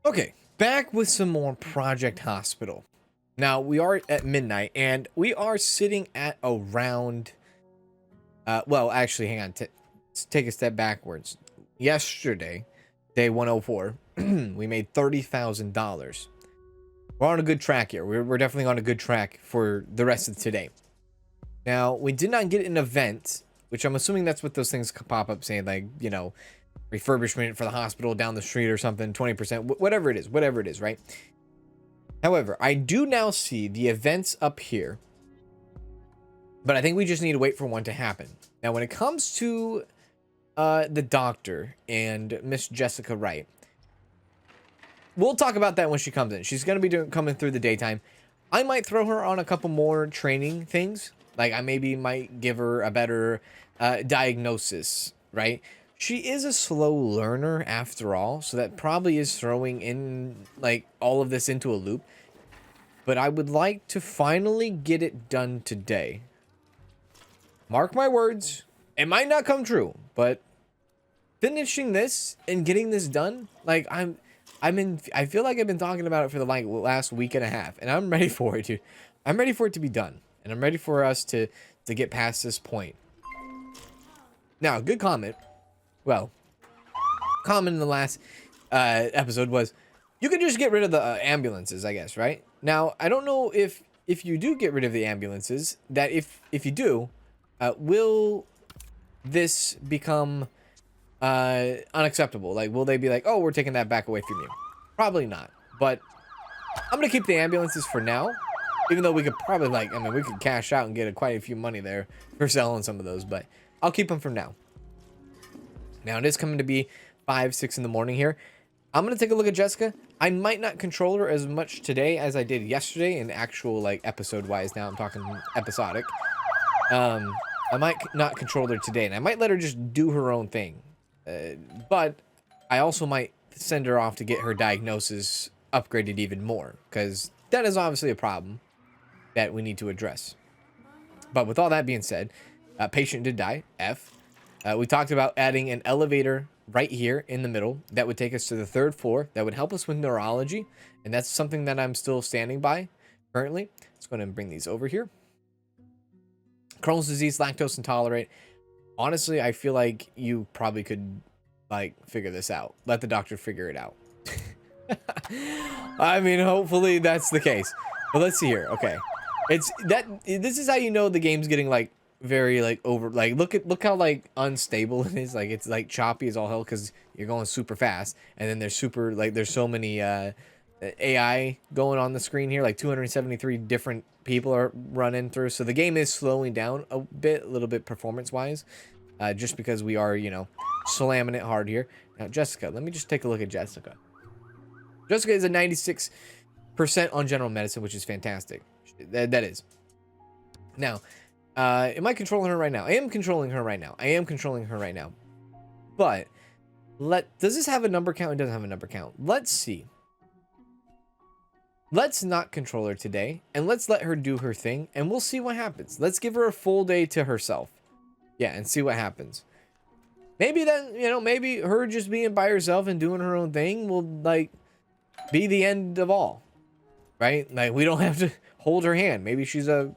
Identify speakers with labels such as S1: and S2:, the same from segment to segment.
S1: Okay, back with some more Project Hospital. Now, we are at midnight, and we are sitting at around... well, actually, hang on. Let's take a step backwards. Yesterday, day 104, we made $30,000. We're on a good track here. We're definitely on a good track for the rest of today. Now, we did not get an event, which I'm assuming that's what those things pop up saying, like, you know, refurbishment for the hospital down the street or something, 20%, whatever it is, right? However, I do now see the events up here, but I think we just need to wait for one to happen. Now, when it comes to the doctor and Miss Jessica Wright, we'll talk about that when she comes in. She's going to be coming through the daytime. I might throw her on a couple more training things. Like, I maybe might give her a better diagnosis, right? She is a slow learner after all, so that probably is throwing in, like, all of this into a loop. But I would like to finally get it done today. Mark my words, it might not come true, but finishing this and getting this done, like, I feel like I've been talking about it for the last week and a half, and I'm ready for it to be done, and I'm ready for us to get past this point. Now, good comment. Well, comment in the last episode was, you could just get rid of the ambulances, I guess, right? Now, I don't know if you do get rid of the ambulances, that if you do, will this become unacceptable? Like, will they be like, oh, we're taking that back away from you? Probably not. But I'm gonna keep the ambulances for now, even though we could probably, like, I mean, we could cash out and get quite a few money there for selling some of those, but I'll keep them for now. Now, it is coming to be 5, 6 in the morning here. I'm going to take a look at Jessica. I might not control her as much today as I did yesterday in actual, like, episode-wise. Now I'm talking episodic. I might not control her today, and I might let her just do her own thing. But I also might send her off to get her diagnosis upgraded even more, because that is obviously a problem that we need to address. But with all that being said, patient did die, F. We talked about adding an elevator right here in the middle that would take us to the 3rd floor. That would help us with neurology, and that's something that I'm still standing by currently. Let's go ahead and bring these over here. Crohn's disease, lactose intolerant. Honestly, I feel like you probably could, like, figure this out. Let the doctor figure it out. I mean, hopefully that's the case. But let's see here. Okay, this is how you know the game's getting, like, very, like, over, like, look how, like, unstable it is. Like, it's, like, choppy as all hell because you're going super fast, and then there's so many AI going on the screen here, like 273 different people are running through, so the game is slowing down a little bit performance wise, just because we are, you know, slamming it hard here. Now, Jessica, let me just take a look at Jessica. Jessica is a 96% on general medicine, which is fantastic. That is. Now, am I controlling her right now? I am controlling her right now. But does this have a number count? It doesn't have a number count. Let's see. Let's not control her today, and let's let her do her thing, and we'll see what happens. Let's give her a full day to herself. Yeah, and see what happens. Maybe then, you know, maybe her just being by herself and doing her own thing will, like, be the end of all. Right? Like, we don't have to hold her hand. Maybe she's a...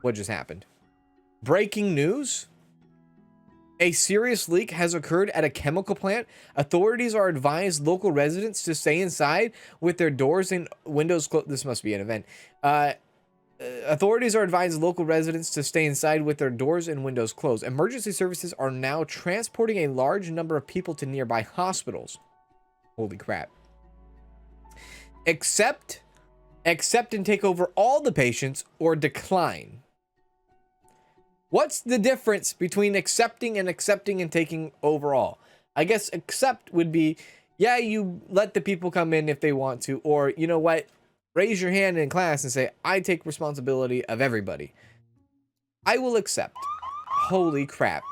S1: What just happened? Breaking news? A serious leak has occurred at a chemical plant. Authorities are advised local residents to stay inside with their doors and windows closed. This must be an event. Authorities are advised local residents to stay inside with their doors and windows closed. Emergency services are now transporting a large number of people to nearby hospitals. Holy crap. Accept and take over all the patients or decline. What's the difference between accepting and taking overall? I guess accept would be, yeah, you let the people come in if they want to, or, you know what, raise your hand in class and say, I take responsibility of everybody. I will accept. Holy crap.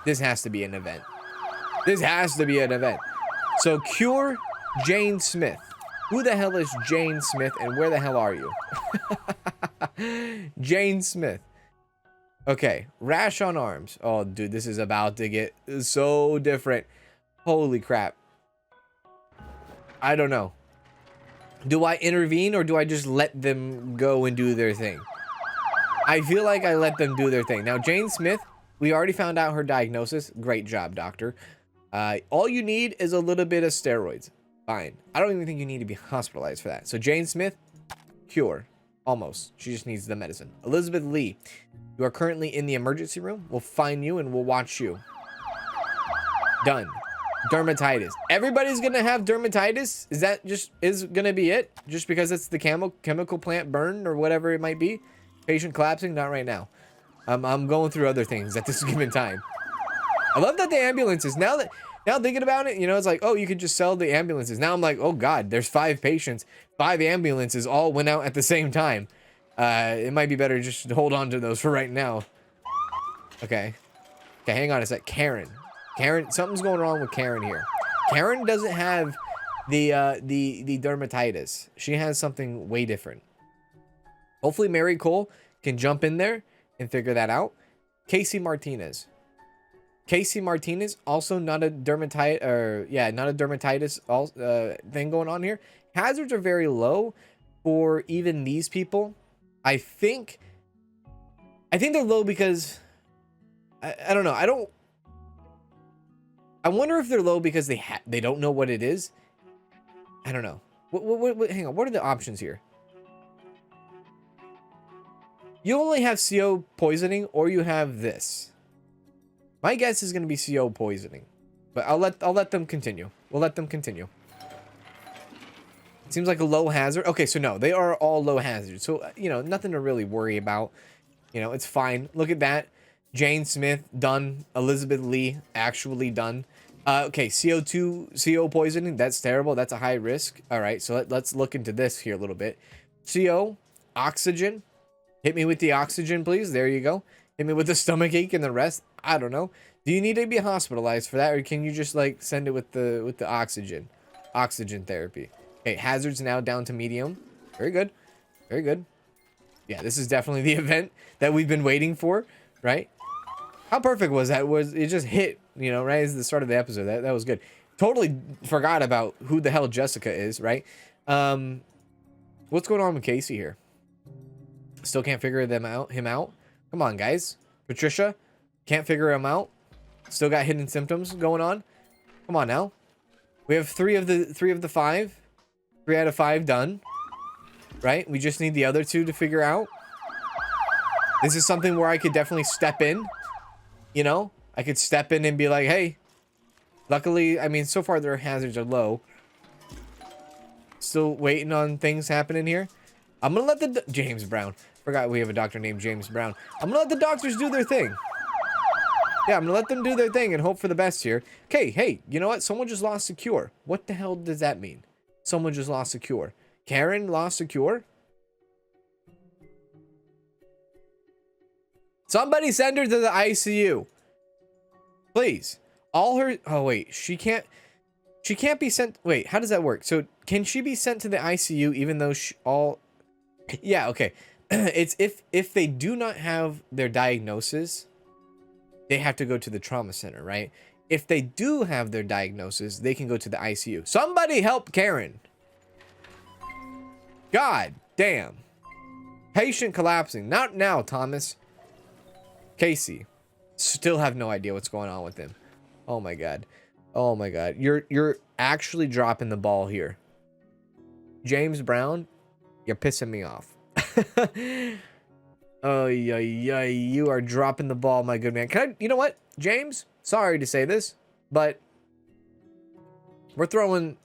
S1: This has to be an event. So cure Jane Smith. Who the hell is Jane Smith, and where the hell are you? Jane Smith. Okay, rash on arms. Oh, dude, this is about to get so different. Holy crap. I don't know. Do I intervene or do I just let them go and do their thing? I feel like I let them do their thing. Now, Jane Smith, we already found out her diagnosis. Great job, doctor. All you need is a little bit of steroids. Fine. I don't even think you need to be hospitalized for that. So Jane Smith, cure. Almost. She just needs the medicine. Elizabeth Lee, you are currently in the emergency room. We'll find you and we'll watch you. Done. Dermatitis. Everybody's gonna have dermatitis. Is that just gonna be it? Just because it's the chemical plant burn or whatever it might be? Patient collapsing? Not right now. I'm going through other things at this given time. I love that the ambulances, now thinking about it, you know, it's like, oh, you could just sell the ambulances. Now I'm like, oh God, there's 5 patients, 5 ambulances all went out at the same time. It might be better just to hold on to those for right now. Okay, hang on a sec. Karen, something's going wrong with Karen here. Karen doesn't have the dermatitis. She has something way different. Hopefully Mary Cole can jump in there and figure that out. Casey Martinez, also not a dermatitis, or yeah, not a dermatitis thing going on here. Hazards are very low for even these people. I think they're low because I don't know. I wonder if they're low because they don't know what it is. I don't know. Hang on. What are the options here? You only have CO poisoning, or you have this. My guess is going to be CO poisoning, but I'll let them continue. We'll let them continue. It seems like a low hazard. Okay, so no, they are all low hazard. So, you know, nothing to really worry about. You know, it's fine. Look at that. Jane Smith, done. Elizabeth Lee, actually done. Okay, CO poisoning, that's terrible. That's a high risk. All right, so let's look into this here a little bit. CO, oxygen. Hit me with the oxygen, please. There you go. Hit me with the stomach ache and the rest. I don't know. Do you need to be hospitalized for that, or can you just like send it with the oxygen therapy? Okay, hazards now down to medium. Very good. Very good. Yeah, this is definitely the event that we've been waiting for, right? How perfect was that? Was it just hit, you know, right as the start of the episode? That was good. Totally forgot about who the hell Jessica is, right? What's going on with Casey here? Still can't figure him out. Come on, guys. Patricia, can't figure him out. Still got hidden symptoms going on. Come on now. We have 3 of the 5. 3 out of 5 done. Right? We just need the other 2 to figure out. This is something where I could definitely step in. You know? I could step in and be like, hey. Luckily, I mean, so far their hazards are low. Still waiting on things happening here. I'm gonna let the... James Brown. Forgot we have a doctor named James Brown. I'm gonna let the doctors do their thing. Yeah, I'm gonna let them do their thing and hope for the best here. Okay, hey, you know what? Someone just lost a cure. What the hell does that mean? Someone just lost a cure. Karen lost a cure? Somebody send her to the ICU. Please. All her... Oh, wait. She can't be sent... Wait, how does that work? So, can she be sent to the ICU even though Yeah, okay. It's if they do not have their diagnosis, they have to go to the trauma center, right? If they do have their diagnosis, they can go to the ICU. Somebody help Karen. God damn. Patient collapsing. Not now, Thomas. Casey. Still have no idea what's going on with him. Oh my god. Oh my god. You're actually dropping the ball here. James Brown, you're pissing me off. Oh yeah, you are dropping the ball, my good man. You know what, James? Sorry to say this, but we're throwing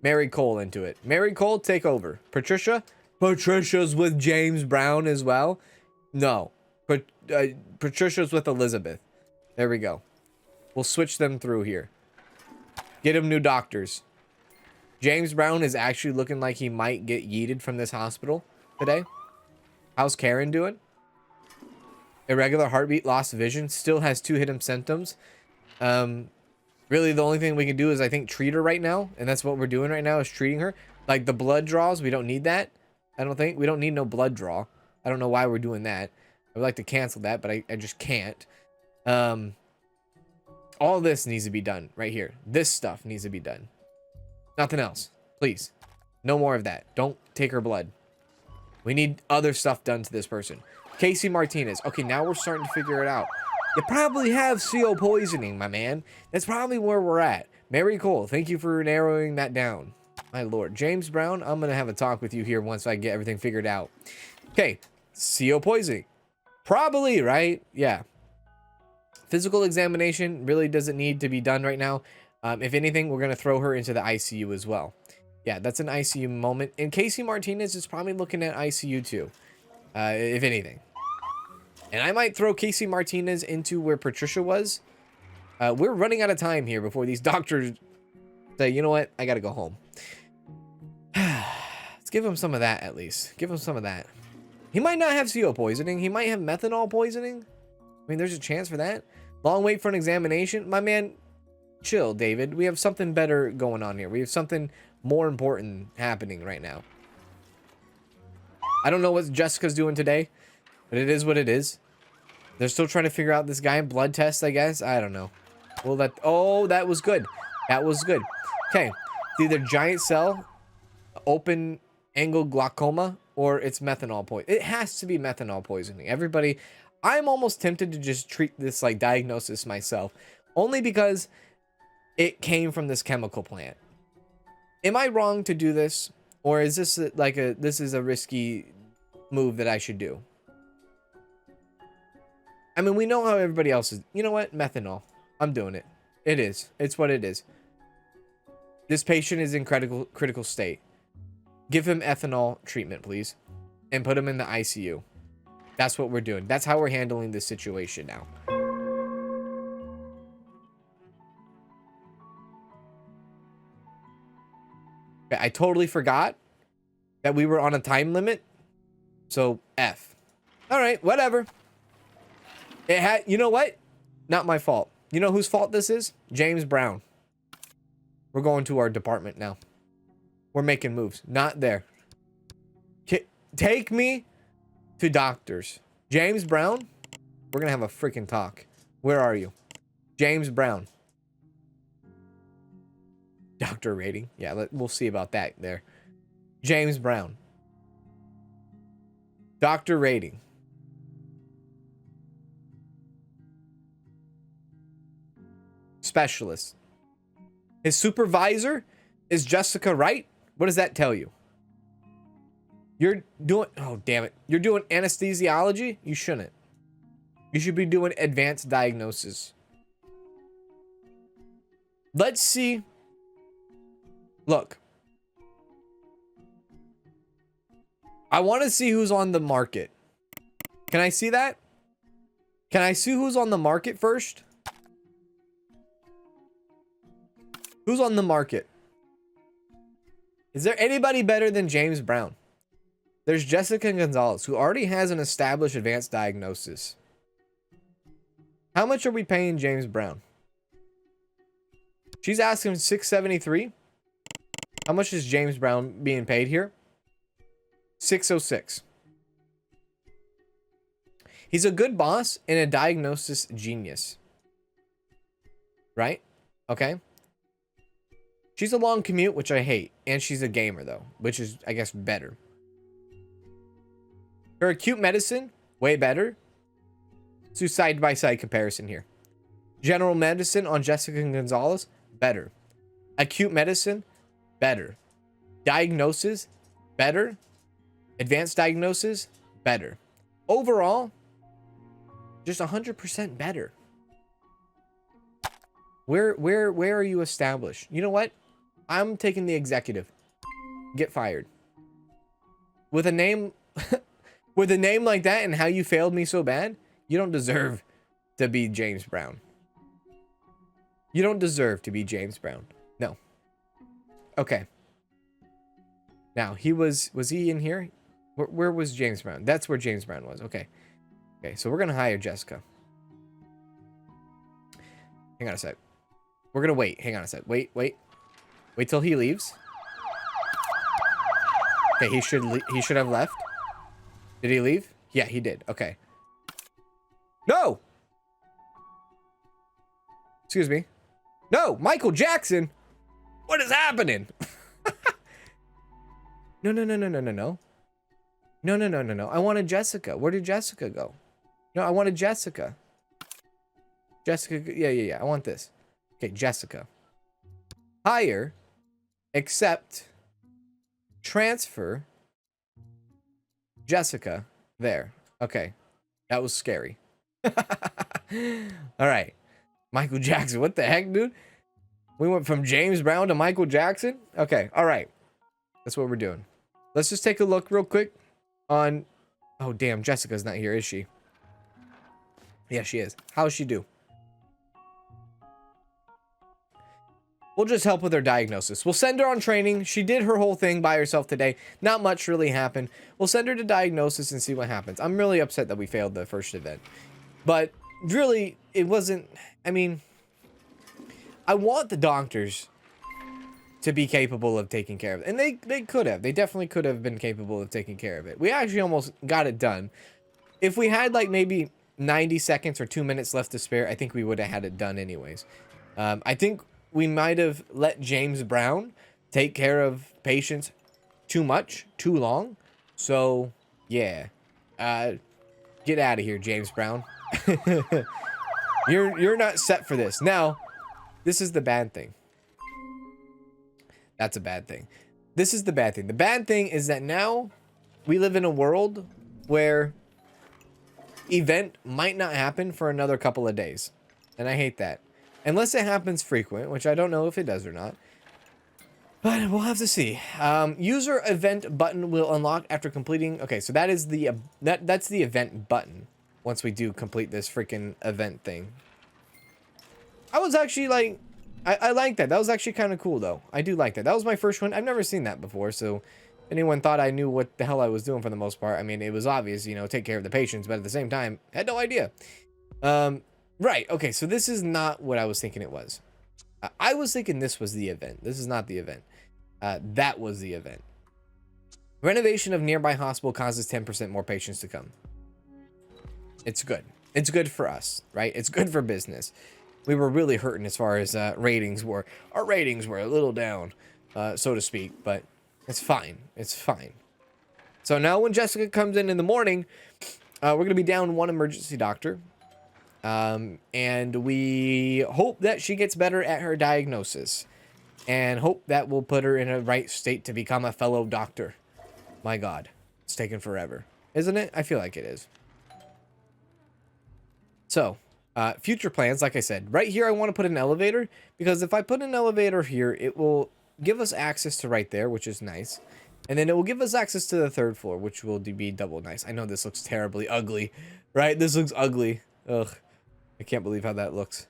S1: Mary Cole into it. Mary Cole, take over. Patricia's with James Brown as well. No, but Patricia's with Elizabeth. There we go. We'll switch them through here. Get him new doctors. James Brown is actually looking like he might get yeeted from this hospital today. How's Karen doing? Irregular heartbeat, lost vision, still has 2 hidden symptoms. Really the only thing we can do is I think treat her right now, and that's what we're doing right now is treating her. Like the blood draws, we don't need that. I don't think we don't need no blood draw. I don't know why we're doing that. I would like to cancel that, but I just can't. All this needs to be done right here. This stuff needs to be done. Nothing else. Please. No more of that. Don't take her blood. We need other stuff done to this person. Casey Martinez. Okay, now we're starting to figure it out. You probably have CO poisoning, my man. That's probably where we're at. Mary Cole, thank you for narrowing that down. My lord. James Brown, I'm going to have a talk with you here once I get everything figured out. Okay, CO poisoning. Probably, right? Yeah. Physical examination really doesn't need to be done right now. If anything, we're going to throw her into the ICU as well. Yeah, that's an ICU moment. And Casey Martinez is probably looking at ICU too, if anything. And I might throw Casey Martinez into where Patricia was. We're running out of time here before these doctors say, you know what, I got to go home. Let's give him some of that at least. Give him some of that. He might not have CO poisoning. He might have methanol poisoning. I mean, there's a chance for that. Long wait for an examination. My man, chill, David. We have something better going on here. We have something more important happening right now. I don't know what Jessica's doing today, but it is what it is. They're still trying to figure out this guy. Blood test, I guess. I don't know. Well, that was good. That was good. Okay. It's either giant cell, open angle glaucoma, or it's methanol poisoning. It has to be methanol poisoning. Everybody, I'm almost tempted to just treat this like diagnosis myself, only because it came from this chemical plant. Am I wrong to do this, or is this this is a risky move that I should do? I mean, we know how everybody else is. You know what? Methanol. I'm doing it. It is. It's what it is. This patient is in critical state. Give him ethanol treatment, please, and put him in the ICU. That's what we're doing. That's how we're handling this situation now. Okay, I totally forgot that we were on a time limit. So, F. All right, whatever. It had, you know what? Not my fault. You know whose fault this is? James Brown. We're going to our department now. We're making moves. Not there. Take me to doctors. James Brown? We're going to have a freaking talk. Where are you? James Brown. Doctor rating. Yeah, we'll see about that there. James Brown. Doctor rating. Specialist. His supervisor is Jessica Wright. What does that tell you? You're doing, oh damn it. You're doing anesthesiology? You shouldn't. You should be doing advanced diagnosis. Let's see. Look. I want to see who's on the market. Can I see that? Can I see who's on the market first? Who's on the market? Is there anybody better than James Brown? There's Jessica Gonzalez, who already has an established advanced diagnosis. How much are we paying James Brown? She's asking $673. How much is James Brown being paid here? $606. He's a good boss and a diagnosis genius. Right? Okay. She's a long commute, which I hate. And she's a gamer, though, which is, I guess, better. Her acute medicine, way better. Let's do side-by-side comparison here. General medicine on Jessica Gonzalez, better. Acute medicine, better. Diagnosis, better. Advanced diagnosis, better. Overall, just 100% better. Where are you established? You know what? I'm taking the executive. Get fired. With a name with a name like that and how you failed me so bad, you don't deserve to be James Brown. You don't deserve to be James Brown. No. Okay. Now, was he in here? Where was James Brown? That's where James Brown was. Okay. Okay, so we're going to hire Jessica. Hang on a sec. We're going to wait. Hang on a sec. Wait. Wait till he leaves. Okay, he should have left. Did he leave? Yeah, he did. Okay. No! Excuse me. No, Michael Jackson! What is happening? No, no, no, no, no, no, no. No, no, no, no, no. I wanted Jessica. Where did Jessica go? No, I wanted Jessica. Jessica, yeah, yeah, yeah. I want this. Okay, Jessica. Hire, accept, transfer, Jessica. There. Okay. That was scary. All right. Michael Jackson. What the heck, dude? We went from James Brown to Michael Jackson? Okay. All right. That's what we're doing. Let's just take a look real quick on... Oh, damn. Jessica's not here, is she? Yeah, she is. How's she do? We'll just help with her diagnosis. We'll send her on training. She did her whole thing by herself today. Not much really happened. We'll send her to diagnosis and see what happens. I'm really upset that we failed the first event. But really, it wasn't... I mean, I want the doctors to be capable of taking care of it. And they could have. They definitely could have been capable of taking care of it. We actually almost got it done. If we had like maybe 90 seconds or 2 minutes left to spare, I think we would have had it done anyways. I think we might have let James Brown take care of patients too much, too long. So, yeah. Get out of here, James Brown. You're not set for this. Now, this is the bad thing. That's a bad thing. This is the bad thing. The bad thing is that now we live in a world where event might not happen for another couple of days. And I hate that. Unless it happens frequent, which I don't know if it does or not. But we'll have to see. User event button will unlock after completing... Okay, so that is the... that's the event button. Once we do complete this freaking event thing. I was actually like... I like that. That was actually kind of cool, though. I do like that. That was my first one. I've never seen that before, so... Anyone thought I knew what the hell I was doing for the most part. I mean, it was obvious, you know, take care of the patients, but at the same time, I had no idea. Right, okay, so this is not what I was thinking it was. I was thinking this was the event. This is not the event. That was the event. Renovation of nearby hospital causes 10% more patients to come. It's good. It's good for us, right? It's good for business. We were really hurting as far as ratings were. Our ratings were a little down, so to speak, but it's fine. It's fine. So now when Jessica comes in the morning, we're going to be down one emergency doctor. And we hope that she gets better at her diagnosis and hope that will put her in a right state to become a fellow doctor. My God, it's taken forever, isn't it? I feel like it is. So, future plans, like I said, right here, I want to put an elevator because if I put an elevator here, it will give us access to right there, which is nice. And then it will give us access to the third floor, which will be double nice. I know this looks terribly ugly, right? This looks ugly. Ugh. I can't believe how that looks.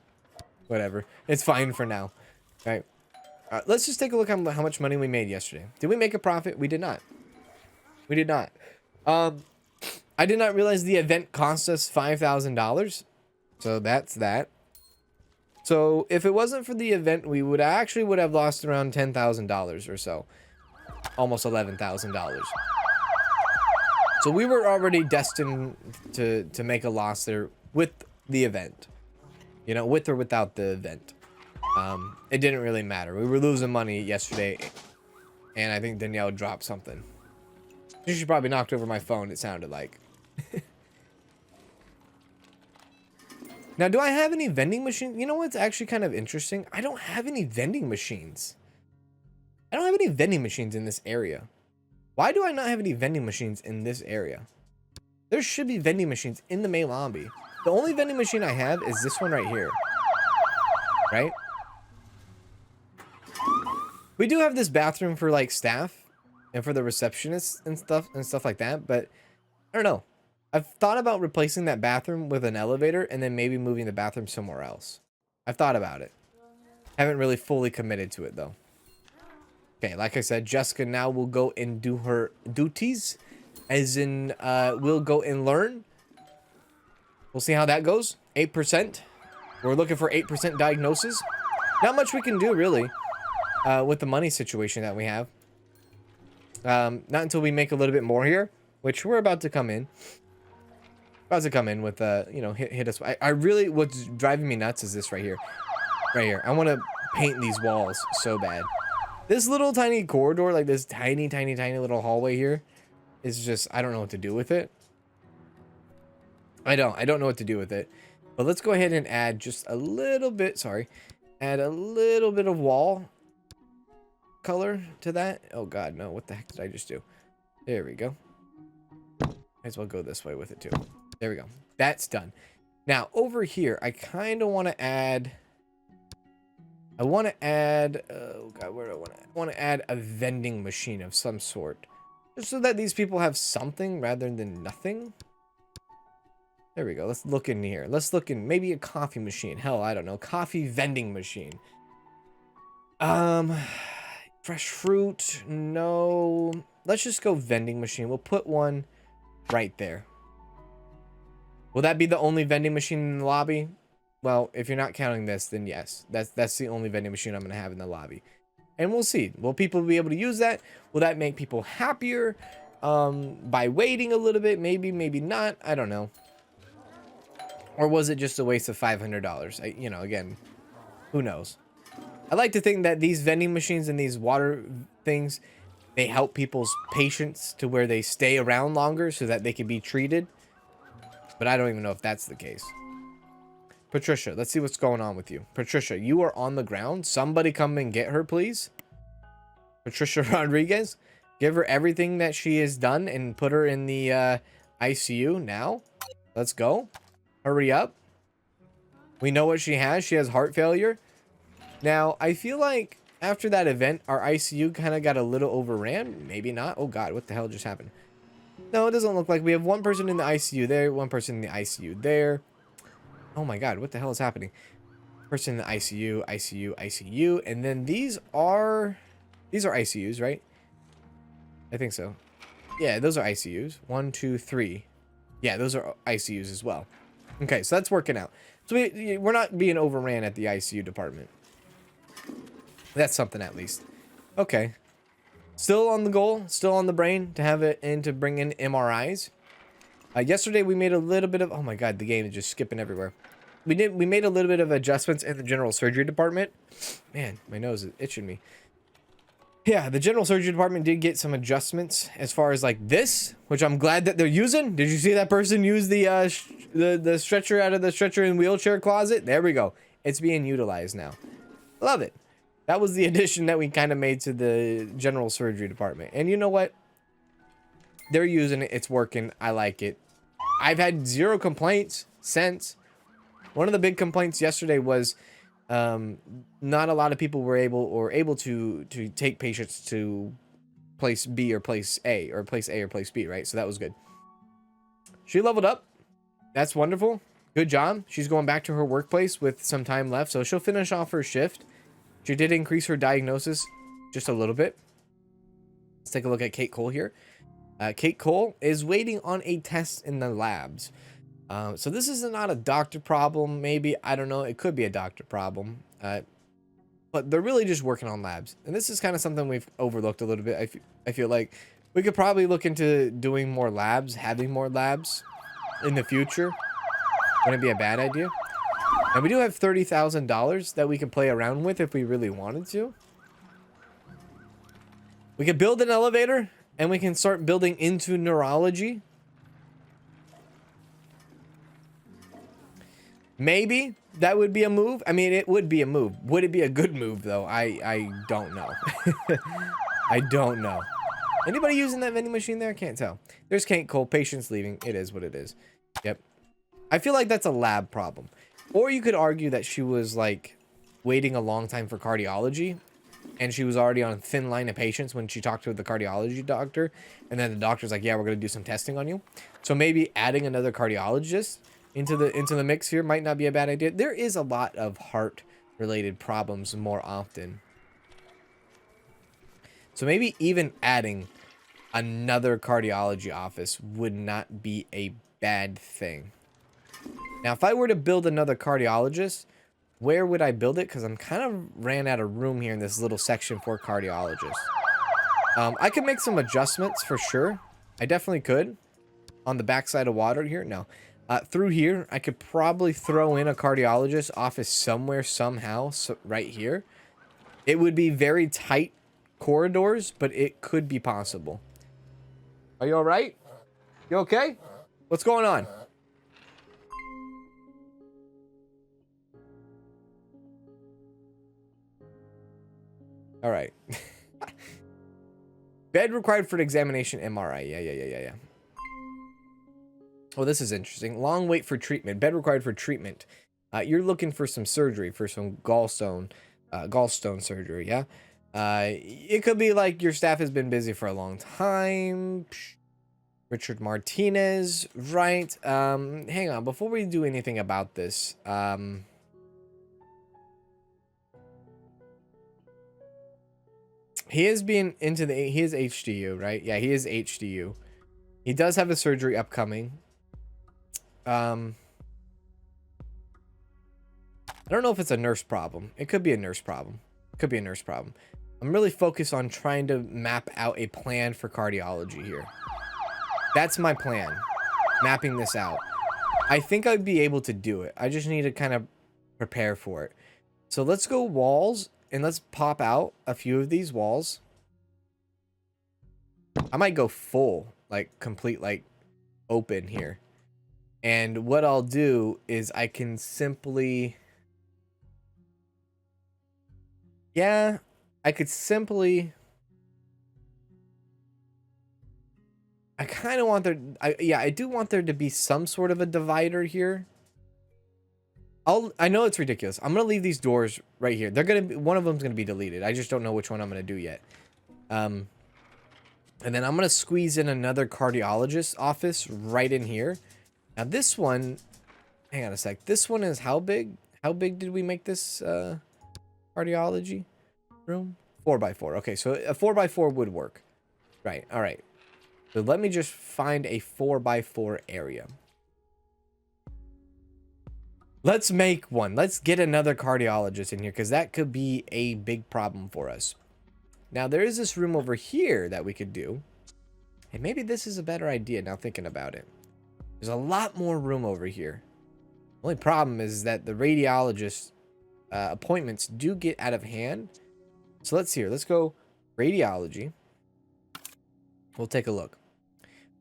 S1: Whatever. It's fine for now. All right. Let's just take a look at how much money we made yesterday. Did we make a profit? We did not. We did not. I did not realize the event cost us $5,000. So that's that. So if it wasn't for the event, we would have lost around $10,000 or so. Almost $11,000. So we were already destined to make a loss there with the event, you know, with or without the event. It didn't really matter. We were losing money yesterday, and I think Danielle dropped something. She probably knocked over my phone, it sounded like. Now, do I have any vending machines? You know what's actually kind of interesting? I don't have any vending machines. I don't have any vending machines in this area. Why do I not have any vending machines in this area? There should be vending machines in the main lobby. The only vending machine I have is this one right here. Right? We do have this bathroom for like staff and for the receptionists and stuff like that, but I don't know. I've thought about replacing that bathroom with an elevator and then maybe moving the bathroom somewhere else. I've thought about it. Haven't really fully committed to it though. Okay, like I said, Jessica now will go and do her duties, as in we'll go and learn. We'll see how that goes. 8%. We're looking for 8% diagnosis. Not much we can do, really, with the money situation that we have. Not until we make a little bit more here, which we're about to come in. About to come in with, you know, hit us. I really, what's driving me nuts is this right here. Right here. I want to paint these walls so bad. This little tiny corridor, like this tiny little hallway here, is just, I don't know what to do with it. I don't know what to do with it. But let's go ahead and add just a little bit, sorry. Add a little bit of wall color to that. Oh god, no, what the heck did I just do? There we go. Might as well go this way with it too. There we go. That's done. Now, over here, I kind of want to add... oh god, where do I want to add a vending machine of some sort. Just so that these people have something rather than nothing. There we go. Let's look in here. Let's look in maybe a coffee machine. Hell, I don't know. Coffee vending machine. Fresh fruit. No. Let's just go vending machine. We'll put one right there. Will that be the only vending machine in the lobby? Well, if you're not counting this, then yes. That's the only vending machine I'm going to have in the lobby. And we'll see. Will people be able to use that? Will that make people happier by waiting a little bit? Maybe, maybe not. I don't know. Or was it just a waste of $500? You know, again, who knows? I like to think that these vending machines and these water things, they help people's patients to where they stay around longer so that they can be treated. But I don't even know if that's the case. Patricia, let's see what's going on with you. Patricia, you are on the ground. Somebody come and get her, please. Patricia Rodriguez, give her everything that she has done and put her in the ICU now. Let's go. Hurry up. We know what she has. She has heart failure. Now, I feel like after that event, our ICU kind of got a little overran. Maybe not. Oh, God. What the hell just happened? No, it doesn't look like we have one person in the ICU there. One person in the ICU there. Oh, my God. What the hell is happening? Person in the ICU, ICU, ICU. And then these are ICUs, right? I think so. Yeah, those are ICUs. 1, 2, 3. Yeah, those are ICUs as well. Okay, so that's working out. So we're not being overran at the ICU department. That's something at least. Okay. Still on the goal, still on the brain to have it and to bring in MRIs. Yesterday we made a little bit of... oh my god, the game is just skipping everywhere. We made a little bit of adjustments in the general surgery department. Man, my nose is itching me. Yeah, the general surgery department did get some adjustments as far as like this, which I'm glad that they're using. Did you see that person use the stretcher out of the stretcher and wheelchair closet? There we go. It's being utilized now. Love it. That was the addition that we kind of made to the general surgery department. And you know what? They're using it. It's working. I like it. I've had 0 complaints since. One of the big complaints yesterday was not a lot of people were able to take patients to place B or place A or place B, right? So that was good. She leveled up. That's wonderful. Good job. She's going back to her workplace with some time left, so she'll finish off her shift. She did increase her diagnosis just a little bit. Let's take a look at Kate Cole here. Kate Cole is waiting on a test in the labs. So this is not a doctor problem, maybe. I don't know. It could be a doctor problem. But they're really just working on labs. And this is kind of something we've overlooked a little bit. I feel like we could probably look into doing more labs, having more labs in the future. Wouldn't be a bad idea. And we do have $30,000 that we can play around with if we really wanted to. We could build an elevator and we can start building into neurology. Maybe that would be a move. I mean, it would be a move. Would it be a good move, though? I don't know. I don't know. Anybody using that vending machine there? Can't tell. There's Kate Cole. Patients leaving. It is what it is. Yep. I feel like that's a lab problem. Or you could argue that she was, like, waiting a long time for cardiology. And she was already on a thin line of patients when she talked to the cardiology doctor. And then the doctor's like, yeah, we're going to do some testing on you. So maybe adding another cardiologist into the mix here might not be a bad idea. There is a lot of heart-related problems more often. So maybe even adding another cardiology office would not be a bad thing. Now, if I were to build another cardiologist, where would I build it? Because I'm kind of ran out of room here in this little section for cardiologists. I could make some adjustments for sure. I definitely could. On the backside of water here? No. Through here, I could probably throw in a cardiologist office somewhere, somehow, so right here. It would be very tight corridors, but it could be possible. Are you all right? You okay? What's going on? All right. Bed required for an examination MRI. Yeah. Oh, this is interesting. Long wait for treatment. Bed required for treatment. You're looking for some surgery, for some gallstone surgery, yeah? It could be like your staff has been busy for a long time. Richard Martinez, right? Hang on, before we do anything about this, he is being into he is HDU, right? Yeah, he is HDU. He does have a surgery upcoming. I don't know if it's a nurse problem. It could be a nurse problem. I'm really focused on trying to map out a plan for cardiology here. That's my plan. Mapping this out. I think I'd be able to do it. I just need to kind of prepare for it. So let's go walls and let's pop out a few of these walls. I might go full, like complete, like open here. And what I'll do is I can simply... Yeah, I could simply... I kind of want there... I do want there to be some sort of a divider here. I know it's ridiculous. I'm going to leave these doors right here. They're going to be... One of them's going to be deleted. I just don't know which one I'm going to do yet. And then I'm going to squeeze in another cardiologist's office right in here. Now this one... Hang on a sec. This one is how big? How big did we make this cardiology room? 4x4. Okay, so a 4x4 would work. Right, all right. So let me just find a 4x4 area. Let's make one. Let's get another cardiologist in here because that could be a big problem for us. Now, there is this room over here that we could do. And maybe this is a better idea now thinking about it. There's a lot more room over here. The only problem is that the radiologist appointments do get out of hand. So let's see here. Let's go radiology. We'll take a look.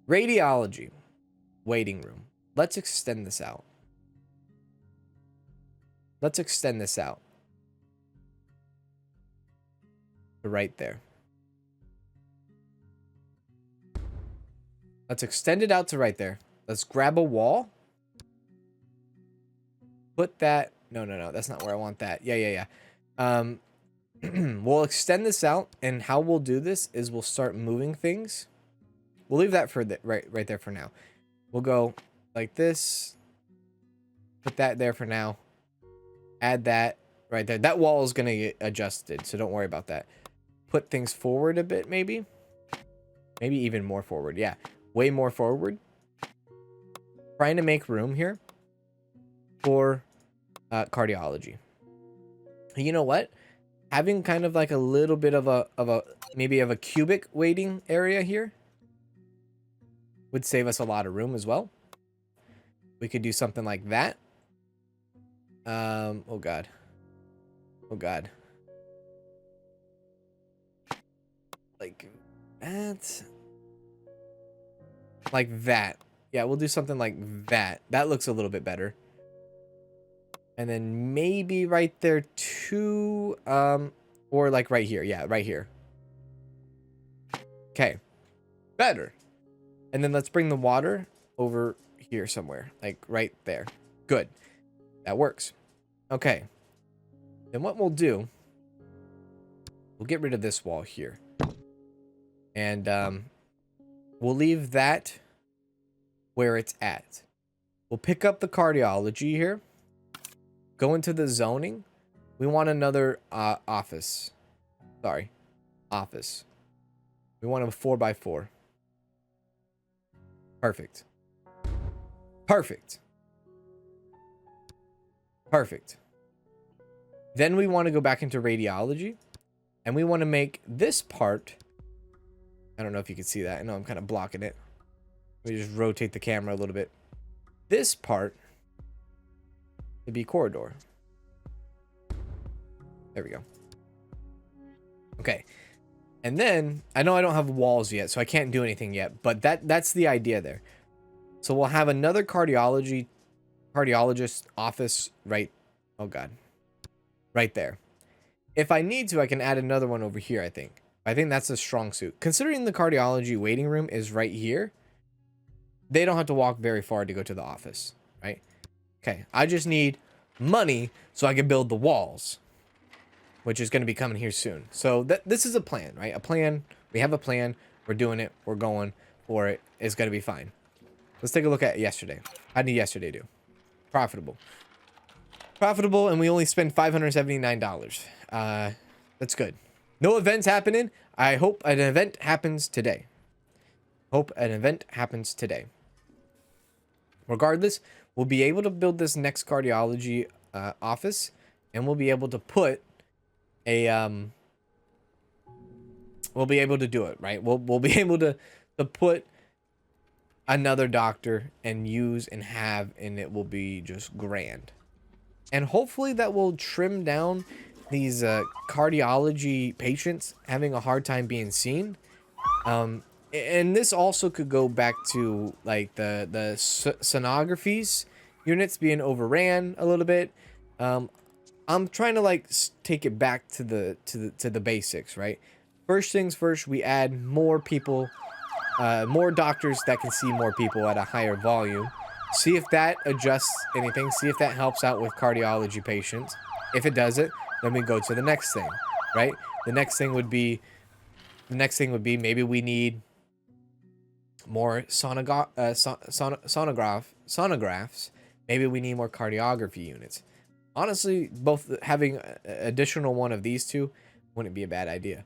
S1: Radiology. Waiting room. Let's extend this out. Let's extend this out. Right there. Let's extend it out to right there. Let's grab a wall. Put that... No. That's not where I want that. Yeah. We'll extend this out. And how we'll do this is we'll start moving things. We'll leave that for right there for now. We'll go like this. Put that there for now. Add that right there. That wall is going to get adjusted, so don't worry about that. Put things forward a bit, maybe. Maybe even more forward. Yeah, way more forward. Trying to make room here for cardiology. You know what? Having kind of like a little bit of a maybe of a cubic waiting area here would save us a lot of room as well. We could do something like that. Oh god. Like that. Like that. Yeah, we'll do something like that. That looks a little bit better. And then maybe right there too. Or like right here. Yeah, right here. Okay. Better. And then let's bring the water over here somewhere. Like right there. Good. That works. Okay. Then what we'll do, we'll get rid of this wall here. And we'll leave that where it's at. We'll pick up the cardiology here. Go into the zoning. We want another office. Sorry. Office. We want a 4x4. Perfect. Perfect. Perfect. Then we want to go back into radiology. And we want to make this part... I don't know if you can see that. I know I'm kind of blocking it. Let me just rotate the camera a little bit. This part would be corridor. There we go. Okay. And then I know I don't have walls yet, so I can't do anything yet, but that's the idea there. So we'll have another cardiologist office right, oh god, right there. If I need to, I can add another one over here, I think. I think that's a strong suit. Considering the cardiology waiting room is right here, they don't have to walk very far to go to the office, right? Okay, I just need money so I can build the walls, which is going to be coming here soon. So this is a plan, right? A plan. We have a plan. We're doing it. We're going for it. It's going to be fine. Let's take a look at yesterday. How did yesterday do? Profitable. Profitable, and we only spent $579. That's good. No events happening. I hope an event happens today. Hope an event happens today. Regardless, we'll be able to build this next cardiology office, and we'll be able to put a we'll be able to do it, right? We'll be able to put another doctor and use and have, and it will be just grand. And hopefully that will trim down these cardiology patients having a hard time being seen. And this also could go back to like the sonographies units being overran a little bit. I'm trying to like take it back to the basics, right? First things first, we add more people, more doctors that can see more people at a higher volume. See if that adjusts anything. See if that helps out with cardiology patients. If it doesn't, then we go to the next thing, right? The next thing would be maybe we need more sonographs. Maybe we need more cardiography units. Honestly, both having additional one of these two wouldn't be a bad idea.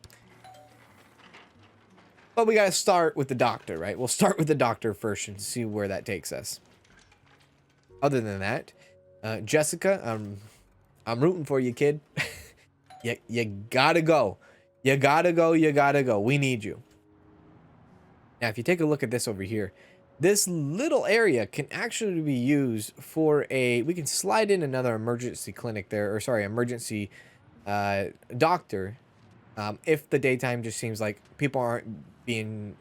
S1: But we got to start with the doctor, right? We'll start with the doctor first and see where that takes us. Other than that, Jessica, I'm rooting for you, kid. you gotta go. You gotta go. You gotta go. We need you. Now, if you take a look at this over here, this little area can actually be used for we can slide in another emergency clinic there, or sorry, emergency doctor. If the daytime just seems like people aren't being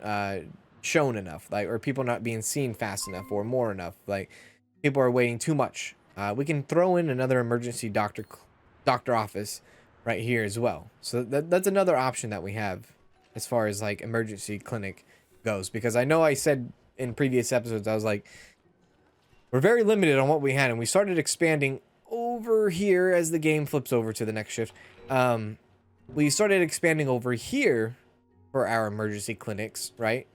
S1: shown enough, like, or people not being seen fast enough or more enough, like people are waiting too much. We can throw in another emergency doctor office right here as well. So that's another option that we have as far as like emergency clinic goes, because I know I said in previous episodes, I was like, we're very limited on what we had, and we started expanding over here as the game flips over to the next shift. We started expanding over here for our emergency clinics, right?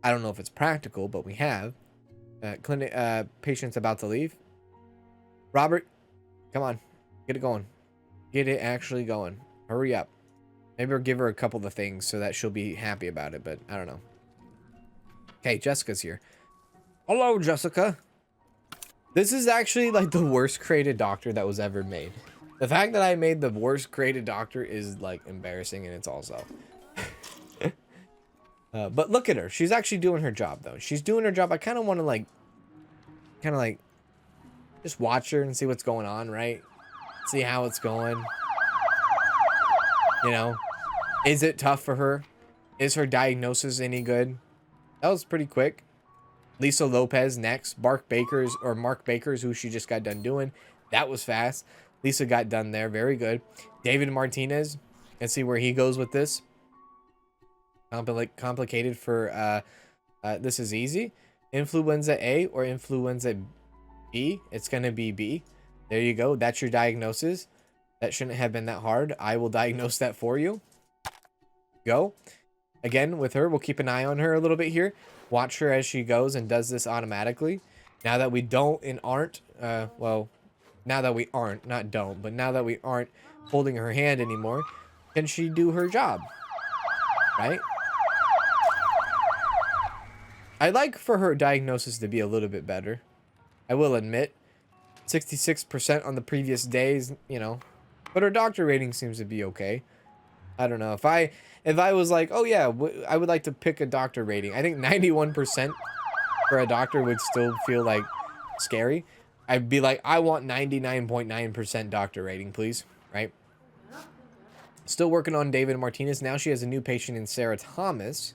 S1: I don't know if it's practical, but we have patients about to leave. Robert, come on, get it going. Get it actually going. Hurry up. Maybe we'll give her a couple of things so that she'll be happy about it, but I don't know. Okay, Jessica's here. Hello, Jessica. This is actually like the worst created doctor that was ever made. The fact that I made the worst created doctor is like embarrassing in its also. But look at her. She's actually doing her job though. She's doing her job. I kind of want to like, just watch her and see what's going on, right? See how it's going. You know, is it tough for her? Is her diagnosis any good? That was pretty quick. Lisa Lopez next. Mark Baker's, who she just got done doing. That was fast. Lisa got done there. Very good. David Martinez. Let's see where he goes with this. Complicated for, this is easy. Influenza A or influenza B. It's going to be B. There you go. That's your diagnosis. That shouldn't have been that hard. I will diagnose that for you. Go. Again, with her, we'll keep an eye on her a little bit here. Watch her as she goes and does this automatically. Now that we don't and aren't, well, now that we aren't, not don't, but now that we aren't holding her hand anymore, can she do her job? Right? I'd like for her diagnosis to be a little bit better. I will admit. 66% on the previous days, you know. But her doctor rating seems to be okay. I don't know. If I was like, oh yeah, I would like to pick a doctor rating, I think 91% for a doctor would still feel like scary. I'd be like, I want 99.9% doctor rating, please. Right? Still working on David Martinez. Now she has a new patient in Sarah Thomas.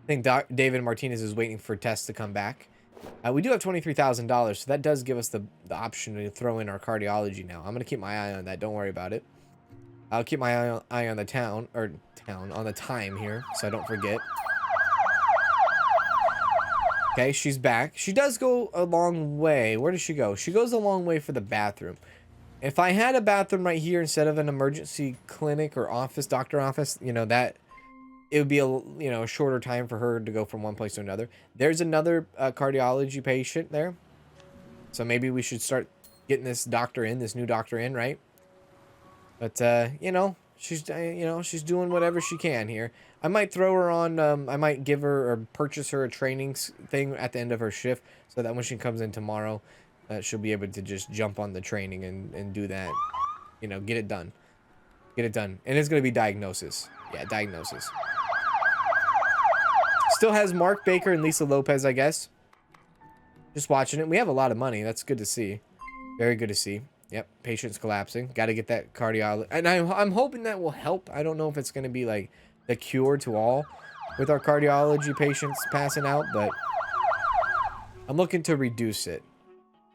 S1: I think David Martinez is waiting for tests to come back. We do have $23,000, so that does give us the option to throw in our cardiology now. I'm going to keep my eye on that. Don't worry about it. I'll keep my eye on the on the time here, so I don't forget. Okay, she's back. She does go a long way. Where does she go? She goes a long way for the bathroom. If I had a bathroom right here instead of an emergency clinic or office, doctor office, you know, that it would be a shorter time for her to go from one place to another. There's another cardiology patient there. So maybe we should start getting this new doctor in, right? But, you know, she's doing whatever she can here. I might throw her on, I might give her or purchase her a training thing at the end of her shift so that when she comes in tomorrow, she'll be able to just jump on the training and do that. You know, get it done. Get it done. And it's going to be diagnosis. Yeah, diagnosis. Still has Mark Baker and Lisa Lopez, I guess. Just watching it. We have a lot of money. That's good to see. Very good to see. Yep, patient's collapsing. Got to get that cardiology. And I'm hoping that will help. I don't know if it's going to be like the cure to all with our cardiology patients passing out, but I'm looking to reduce it.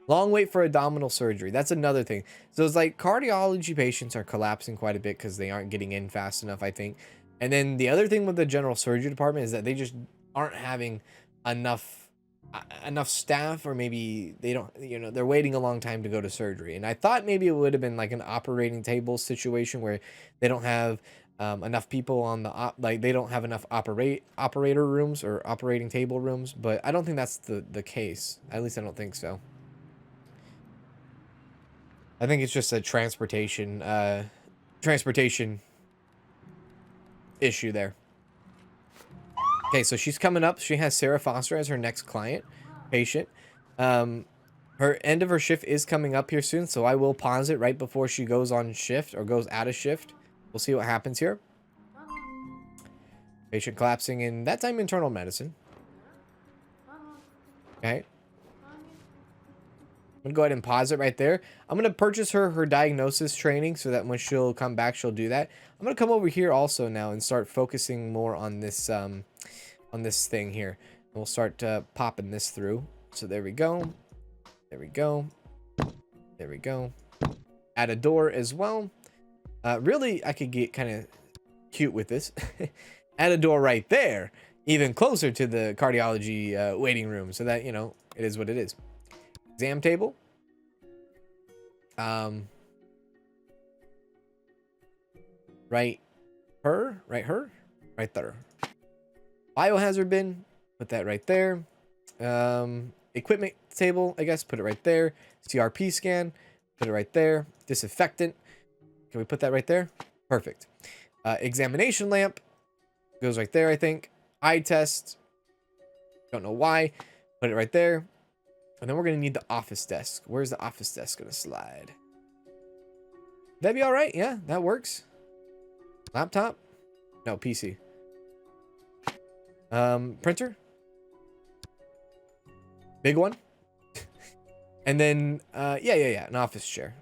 S1: Long wait for abdominal surgery. That's another thing. So it's like cardiology patients are collapsing quite a bit because they aren't getting in fast enough, I think. And then the other thing with the general surgery department is that they just aren't having enough staff, or maybe they don't, you know, they're waiting a long time to go to surgery. And I thought maybe it would have been like an operating table situation where they don't have enough people on the they don't have enough operator rooms or operating table rooms, but I don't think that's the case. At least I don't think so. I think it's just a transportation issue there. Okay, so she's coming up. She has Sarah Foster as her next patient. Her end of her shift is coming up here soon, so I will pause it right before she goes on shift or goes out of shift. We'll see what happens here. Patient collapsing in that time internal medicine. Okay. I'm gonna go ahead and pause it right there. I'm gonna purchase her diagnosis training so that when she'll come back, she'll do that. I'm gonna come over here also now and start focusing more on this thing here. And we'll start popping this through. So there we go. There we go. There we go. Add a door as well. Really, I could get kind of cute with this. Add a door right there, even closer to the cardiology waiting room, so that, you know, it is what it is. Exam table. Right there. Biohazard bin, put that right there. Equipment table, I guess, put it right there. CRP scan, put it right there. Disinfectant, can we put that right there? Perfect. Examination lamp goes right there, I think. Eye test, don't know why, put it right there. And then we're going to need the office desk. Where's the office desk going to slide? That'd be all right. Yeah, that works. Laptop? No, PC. Printer? Big one? And then, yeah, an office chair.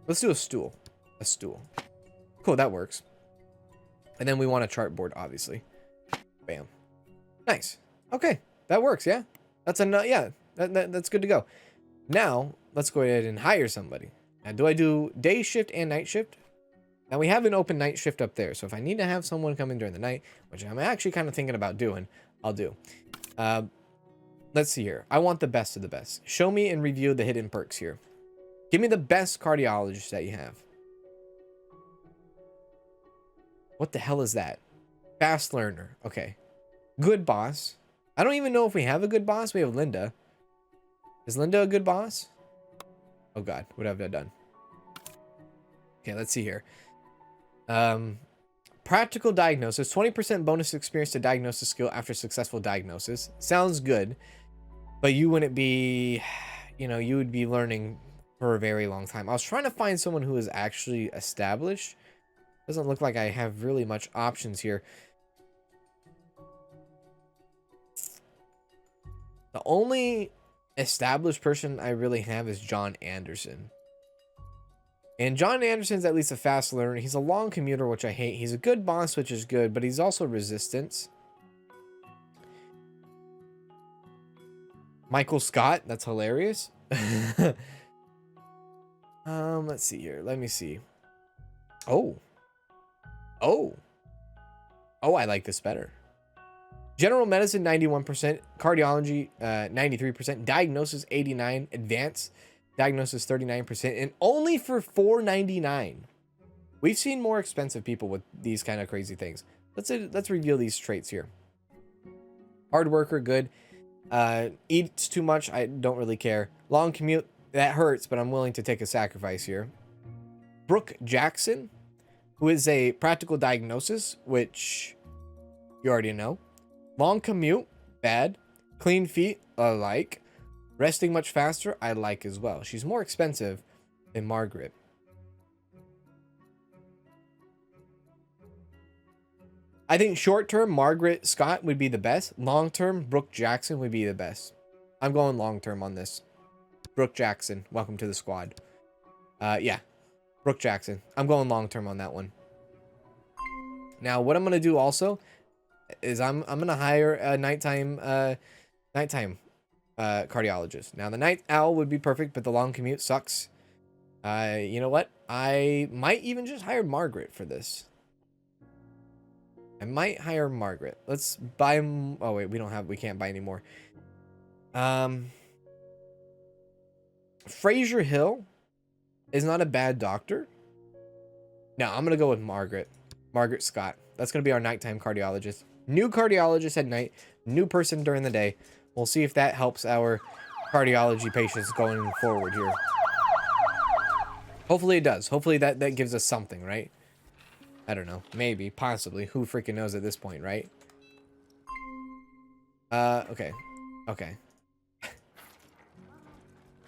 S1: Let's do a stool. A stool. Cool, that works. And then we want a chart board, obviously. Bam. Nice. Okay, that works, yeah. That's enough, yeah. That's good to go. Now, let's go ahead and hire somebody. Now, do I do day shift and night shift? Now, we have an open night shift up there. So if I need to have someone come in during the night, which I'm actually kind of thinking about doing, I'll do. Let's see here. I want the best of the best. Show me and review the hidden perks here. Give me the best cardiologist that you have. What the hell is that? Fast learner. Okay. Good boss. I don't even know if we have a good boss. We have Linda. Is Linda a good boss? Oh God, what have I done? Okay, let's see here. Practical diagnosis. 20% bonus experience to diagnosis skill after successful diagnosis. Sounds good. But you wouldn't be, you know, you would be learning for a very long time. I was trying to find someone who is actually established. Doesn't look like I have really much options here. The only established person I really have is John Anderson. And John Anderson's at least a fast learner. He's a long commuter, which I hate. He's a good boss, which is good, but he's also resistance. Michael Scott, that's hilarious. Let's see here. Let me see. Oh, I like this better. General medicine 91%, cardiology 93%, diagnosis 89%, advanced diagnosis 39%, and only for $4.99. We've seen more expensive people with these kind of crazy things. Let's reveal these traits here. Hard worker, good. Eats too much, I don't really care. Long commute, that hurts, but I'm willing to take a sacrifice here. Brooke Jackson, who is a practical diagnosis, which you already know. Long commute, bad. Clean feet, I like. Resting much faster, I like as well. She's more expensive than Margaret. I think short term, Margaret Scott would be the best. Long term, Brooke Jackson would be the best. I'm going long term on this. Brooke Jackson, welcome to the squad. Yeah, Brooke Jackson. I'm going long term on that one. Now, what I'm gonna do also is I'm gonna hire a nighttime cardiologist. Now, the night owl would be perfect, but the long commute sucks. You know what? I might even just hire Margaret for this. I might hire Margaret. Let's buy. Oh wait, we can't buy anymore. Fraser Hill is not a bad doctor. No, I'm gonna go with Margaret Scott. That's gonna be our nighttime cardiologist. New cardiologist at night, new person during the day. We'll see if that helps our cardiology patients going forward here. Hopefully it does. Hopefully that gives us something, right? I don't know. Maybe, possibly. Who freaking knows at this point, right? Okay. Okay.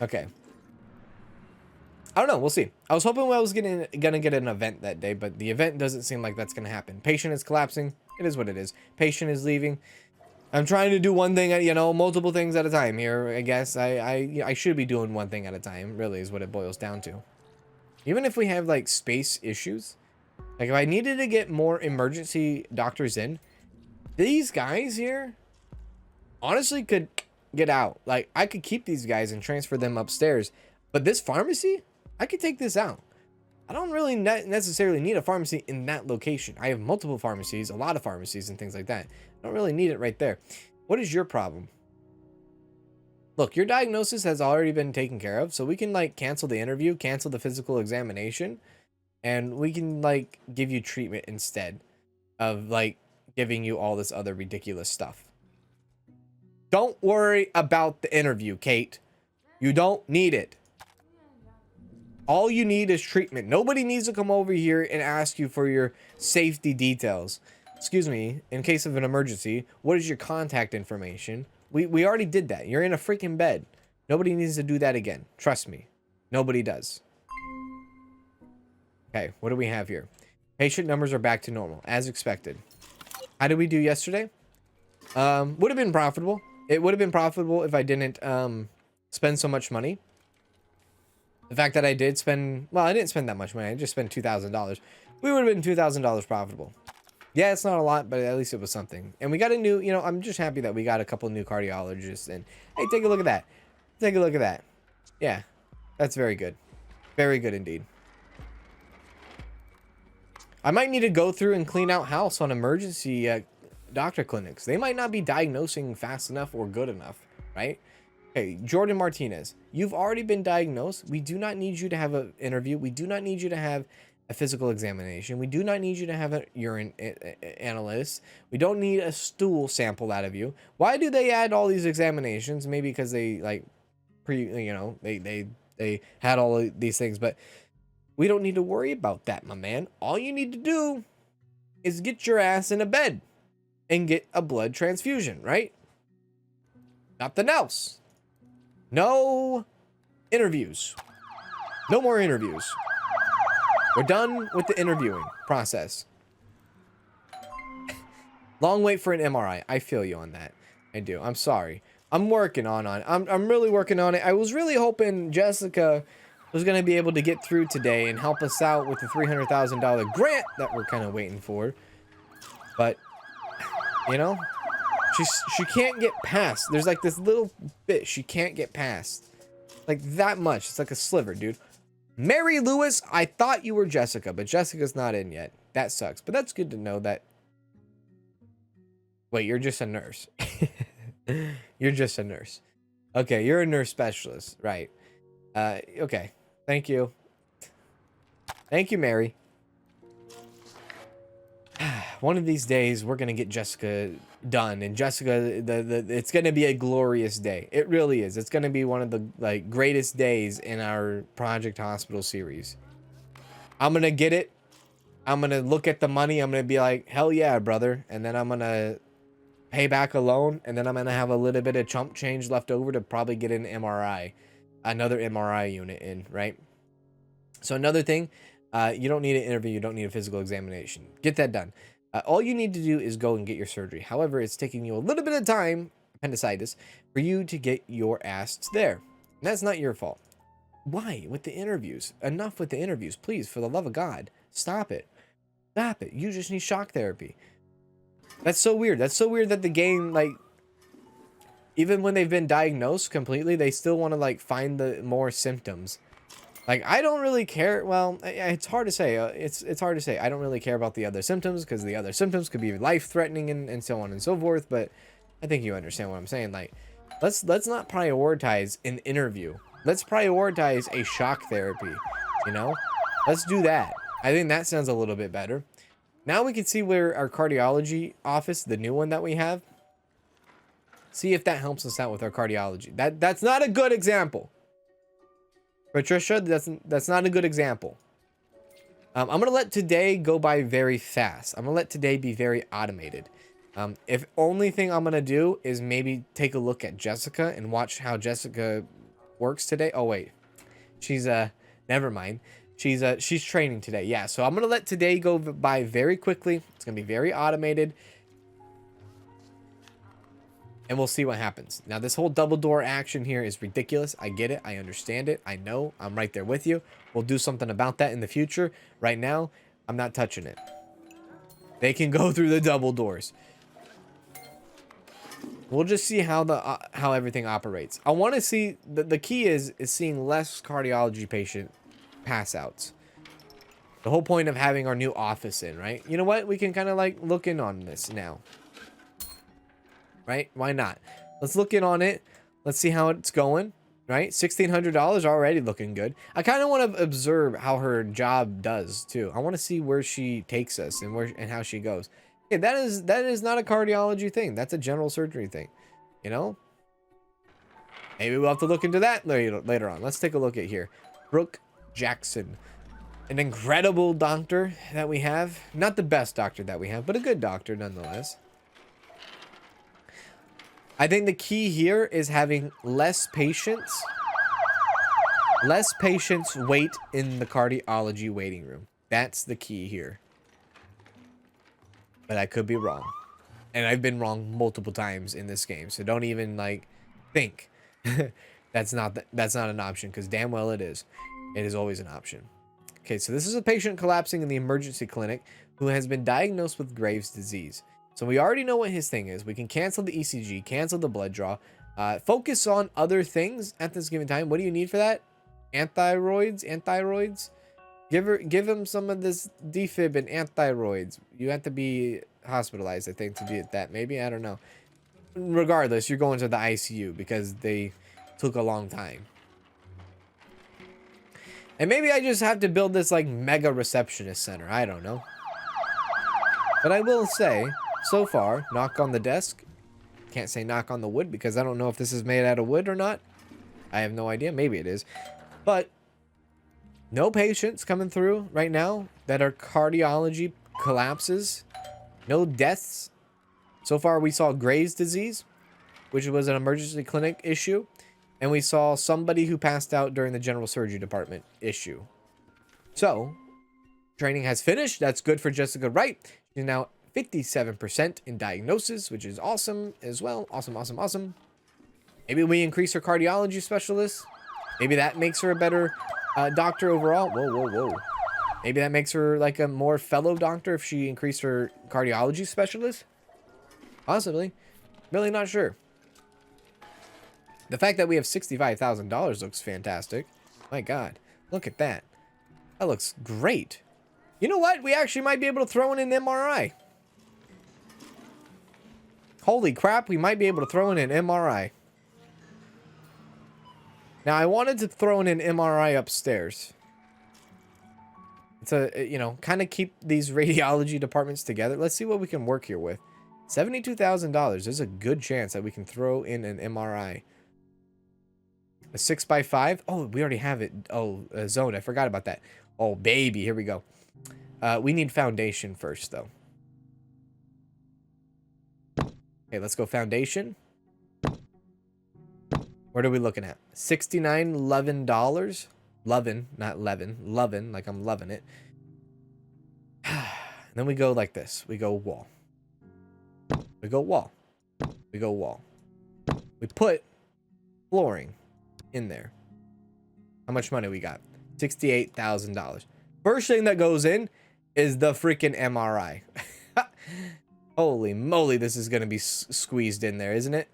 S1: Okay. I don't know. We'll see. I was hoping I was gonna get an event that day, but the event doesn't seem like that's gonna happen. Patient is collapsing. It is what it is. Patient is leaving. I'm trying to do one thing, you know, multiple things at a time here. I guess I should be doing one thing at a time. Really, is what it boils down to. Even if we have like space issues, like if I needed to get more emergency doctors in, these guys here honestly could get out. Like I could keep these guys and transfer them upstairs, but this pharmacy, I could take this out. I don't really necessarily need a pharmacy in that location. I have multiple pharmacies, a lot of pharmacies and things like that. I don't really need it right there. What is your problem? Look, your diagnosis has already been taken care of, so we can like cancel the interview, cancel the physical examination, and we can like give you treatment instead of like giving you all this other ridiculous stuff. Don't worry about the interview, Kate. You don't need it. All you need is treatment. Nobody needs to come over here and ask you for your safety details. Excuse me, in case of an emergency, what is your contact information? We already did that. You're in a freaking bed. Nobody needs to do that again. Trust me. Nobody does. Okay, what do we have here? Patient numbers are back to normal, as expected. How did we do yesterday? Would have been profitable. It would have been profitable if I didn't spend so much money. The fact that I did spend, well, I didn't spend that much money. I just spent $2,000. We would have been $2,000 profitable. Yeah, it's not a lot, but at least it was something. And we got a new, you know, I'm just happy that we got a couple new cardiologists. And hey, take a look at that. Take a look at that. Yeah, that's very good. Very good indeed. I might need to go through and clean out house on emergency doctor clinics. They might not be diagnosing fast enough or good enough, right? Okay, Jordan Martinez, you've already been diagnosed. We do not need you to have an interview. We do not need you to have a physical examination. We do not need you to have a urine analysis. We don't need a stool sample out of you. Why do they add all these examinations? Maybe because they like they had all of these things, but we don't need to worry about that, my man. All you need to do is get your ass in a bed and get a blood transfusion, right? Nothing else. No interviews. No more interviews. We're done with the interviewing process. Long wait for an MRI. I feel you on that. I do. I'm sorry. I'm working on it. I'm really working on it. I was really hoping Jessica who's going to be able to get through today and help us out with the $300,000 grant that we're kind of waiting for. But, you know, she can't get past. There's like this little bit she can't get past. Like that much. It's like a sliver, dude. Mary Lewis, I thought you were Jessica, but Jessica's not in yet. That sucks. But that's good to know that. Wait, you're just a nurse. You're just a nurse. Okay, you're a nurse specialist. Right. Okay. Thank you. Thank you, Mary. One of these days, we're going to get Jessica done. And Jessica, it's going to be a glorious day. It really is. It's going to be one of the greatest days in our Project Hospital series. I'm going to get it. I'm going to look at the money. I'm going to be like, hell yeah, brother. And then I'm going to pay back a loan. And then I'm going to have a little bit of chump change left over to probably get an MRI. Another MRI unit in, right? So another thing, you don't need an interview. You don't need a physical examination. Get that done. All you need to do is go and get your surgery. However, it's taking you a little bit of time, appendicitis, for you to get your ass there. And that's not your fault. Why? With the interviews. Enough with the interviews. Please, for the love of God. Stop it. Stop it. You just need shock therapy. That's so weird. That's so weird that the game, like, even when they've been diagnosed completely, they still want to, like, find the more symptoms. Like, I don't really care. Well, it's hard to say. It's hard to say. I don't really care about the other symptoms because the other symptoms could be life-threatening and so on and so forth. But I think you understand what I'm saying. Like, let's not prioritize an interview. Let's prioritize a shock therapy. You know, let's do that. I think that sounds a little bit better. Now we can see where our cardiology office, the new one that we have, see if that helps us out with our cardiology. That's not a good example. Patricia, that's not a good example. I'm going to let today go by very fast. I'm going to let today be very automated. If only thing I'm going to do is maybe take a look at Jessica and watch how Jessica works today. Oh, wait. She's, never mind. She's training today. Yeah, so I'm going to let today go by very quickly. It's going to be very automated. And we'll see what happens. Now, this whole double door action here is ridiculous. I get it. I understand it. I know. I'm right there with you. We'll do something about that in the future. Right now, I'm not touching it. They can go through the double doors. We'll just see how everything operates. I want to see... The key is seeing less cardiology patient pass outs. The whole point of having our new office in, right? You know what? We can kind of like look in on this now. Right? Why not? Let's look in on it. Let's see how it's going. Right? $1,600 already looking good. I kind of want to observe how her job does too. I want to see where she takes us and how she goes. Okay, that is not a cardiology thing. That's a general surgery thing. You know? Maybe we'll have to look into that later on. Let's take a look at here. Brooke Jackson. An incredible doctor that we have. Not the best doctor that we have, but a good doctor nonetheless. I think the key here is having less patients wait in the cardiology waiting room. That's the key here. But I could be wrong. And I've been wrong multiple times in this game. So don't even like think that's not an option, because damn well it is. It is always an option. Okay, so this is a patient collapsing in the emergency clinic who has been diagnosed with Graves' disease. So we already know what his thing is. We can cancel the ECG, cancel the blood draw, focus on other things at this given time. What do you need for that? Anthyroids? Give him some of this defib and anthyroids. You have to be hospitalized, I think, to do that. Maybe, I don't know. Regardless, you're going to the ICU because they took a long time. And maybe I just have to build this like mega receptionist center. I don't know. But I will say, so far, knock on the desk. Can't say knock on the wood because I don't know if this is made out of wood or not. I have no idea. Maybe it is. But no patients coming through right now that are cardiology collapses. No deaths. So far, we saw Graves' disease, which was an emergency clinic issue. And we saw somebody who passed out during the general surgery department issue. So, training has finished. That's good for Jessica Wright. She's now 57% in diagnosis, which is awesome as well. Awesome. Maybe we increase her cardiology specialist. Maybe that makes her a better Doctor overall. Whoa, whoa, whoa. Maybe that makes her like a more fellow doctor if she increased her cardiology specialist. Possibly. Really not sure. The fact that we have $65,000 looks fantastic. My God. Look at that. That looks great. You know what? We actually might be able to throw in an MRI. Holy crap, we might be able to throw in an MRI. Now, I wanted to throw in an MRI upstairs. It's a, you know, kind of keep these radiology departments together. Let's see what we can work here with. $72,000. There's a good chance that we can throw in an MRI. A 6x5. Oh, we already have it. Oh, zone. I forgot about that. Oh, baby. Here we go. We need foundation first, though. Okay, let's go foundation. What are we looking at? $69.11. Lovin', not Levin. Lovin', like I'm loving it. Then we go like this. We go wall. We go wall. We go wall. We put flooring in there. How much money we got? $68,000. First thing that goes in is the freaking MRI. Holy moly, this is going to be squeezed in there, isn't it?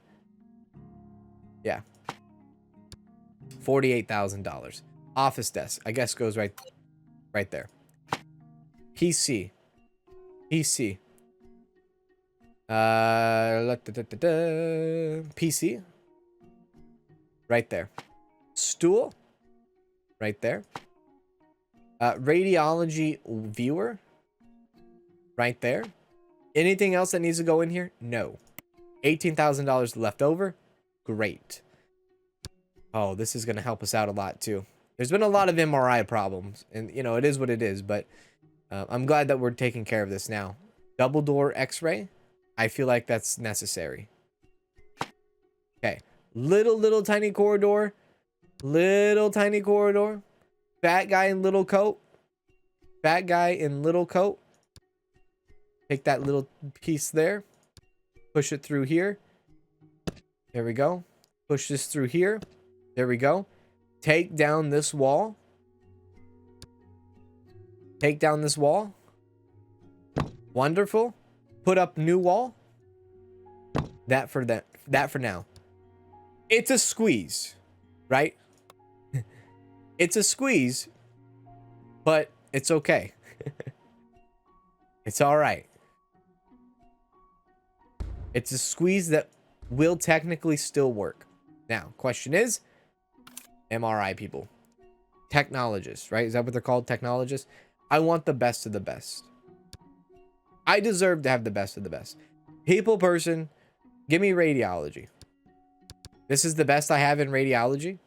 S1: Yeah. $48,000. Office desk, I guess, goes right there. PC. PC. PC. Right there. Stool. Right there. Radiology viewer. Right there. Anything else that needs to go in here? No. $18,000 left over. Great. Oh, this is going to help us out a lot too. There's been a lot of MRI problems, and you know, it is what it is, but I'm glad that we're taking care of this now. Double door x-ray. I feel like that's necessary. Okay. Little tiny corridor. Little tiny corridor. Fat guy in little coat. Fat guy in little coat. Take that little piece there. Push it through here. There we go. Push this through here. There we go. Take down this wall. Take down this wall. Wonderful. Put up new wall. That for now. It's a squeeze, right? It's a squeeze, but it's okay. It's all right. It's a squeeze that will technically still work. Now, question is, MRI people. Technologists, right? Is that what they're called? Technologists? I want the best of the best. I deserve to have the best of the best. People person, give me radiology. This is the best I have in radiology.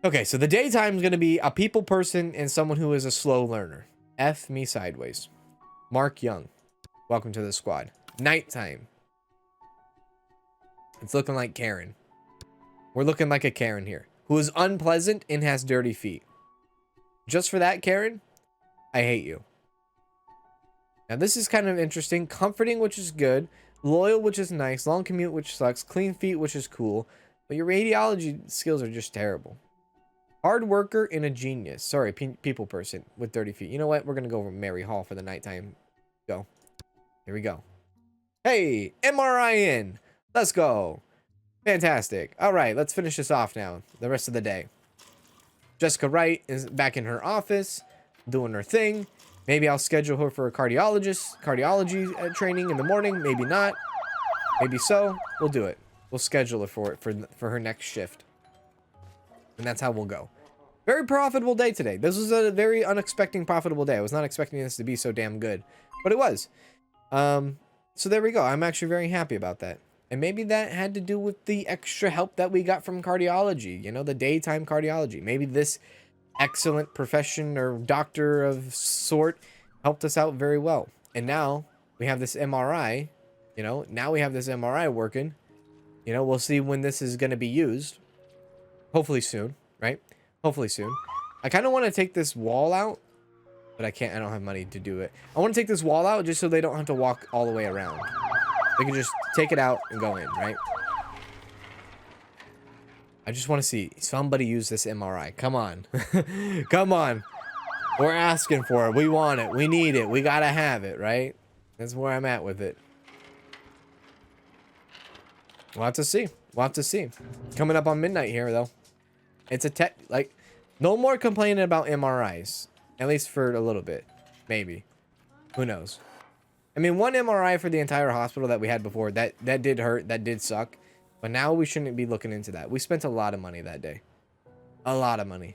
S1: Okay, so the daytime is going to be a people person and someone who is a slow learner. F me sideways. Mark Young. Welcome to the squad. Nighttime. It's looking like Karen. We're looking like a Karen here. Who is unpleasant and has dirty feet. Just for that, Karen, I hate you. Now, this is kind of interesting. Comforting, which is good. Loyal, which is nice. Long commute, which sucks. Clean feet, which is cool. But your radiology skills are just terrible. Hard worker and a genius. Sorry, people person with dirty feet. You know what? We're going to go over Mary Hall for the nighttime. Go. Here we go. Hey, MRI in. Let's go. Fantastic. All right, let's finish this off now. The rest of the day. Jessica Wright is back in her office, doing her thing. Maybe I'll schedule her for a cardiology training in the morning. Maybe not. Maybe so. We'll do it. We'll schedule her for it for her next shift. And that's how we'll go. Very profitable day today. This was a very unexpected profitable day. I was not expecting this to be so damn good, but it was. So there we go. I'm actually very happy about that. And maybe that had to do with the extra help that we got from cardiology, you know, the daytime cardiology. Maybe this excellent profession or doctor of sort helped us out very well. And now we have this MRI, you know, now we have this MRI working. You know, we'll see when this is going to be used. Hopefully soon, right? Hopefully soon. I kind of want to take this wall out, but I can't. I don't have money to do it. I want to take this wall out just so they don't have to walk all the way around. They can just take it out and go in, right? I just want to see somebody use this MRI. Come on. Come on. We're asking for it. We want it. We need it. We gotta have it, right? That's where I'm at with it. We'll have to see. We'll have to see. Coming up on midnight here, though. It's a tech, like, no more complaining about MRIs. At least for a little bit. Maybe. Who knows? I mean, one MRI for the entire hospital that we had before, that did hurt. That did suck. But now we shouldn't be looking into that. We spent a lot of money that day. A lot of money.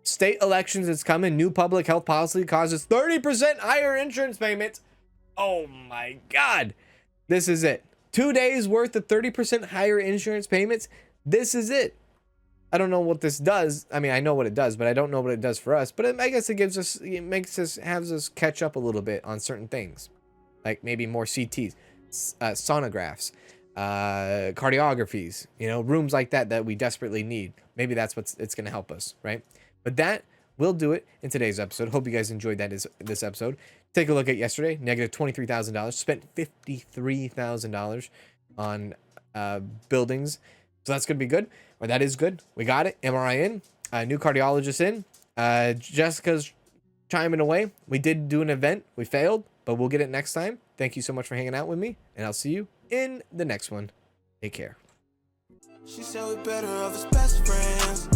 S1: State elections is coming. New public health policy causes 30% higher insurance payments. Oh my God. This is it. 2 days worth of 30% higher insurance payments. This is it. I don't know what this does. I mean, I know what it does, but I don't know what it does for us. But I guess it gives us, has us catch up a little bit on certain things. Like maybe more CTs, sonographs, cardiographies, you know, rooms like that we desperately need. Maybe that's it's going to help us, right? But that will do it in today's episode. Hope you guys enjoyed this episode. Take a look at yesterday. Negative $23,000. Spent $53,000 on buildings. So that's going to be good. Or that is good. We got it. MRI in. New cardiologist in. Jessica's chiming away. We did do an event. We failed, but we'll get it next time. Thank you so much for hanging out with me. And I'll see you in the next one. Take care.
S2: She said we better off as best friends.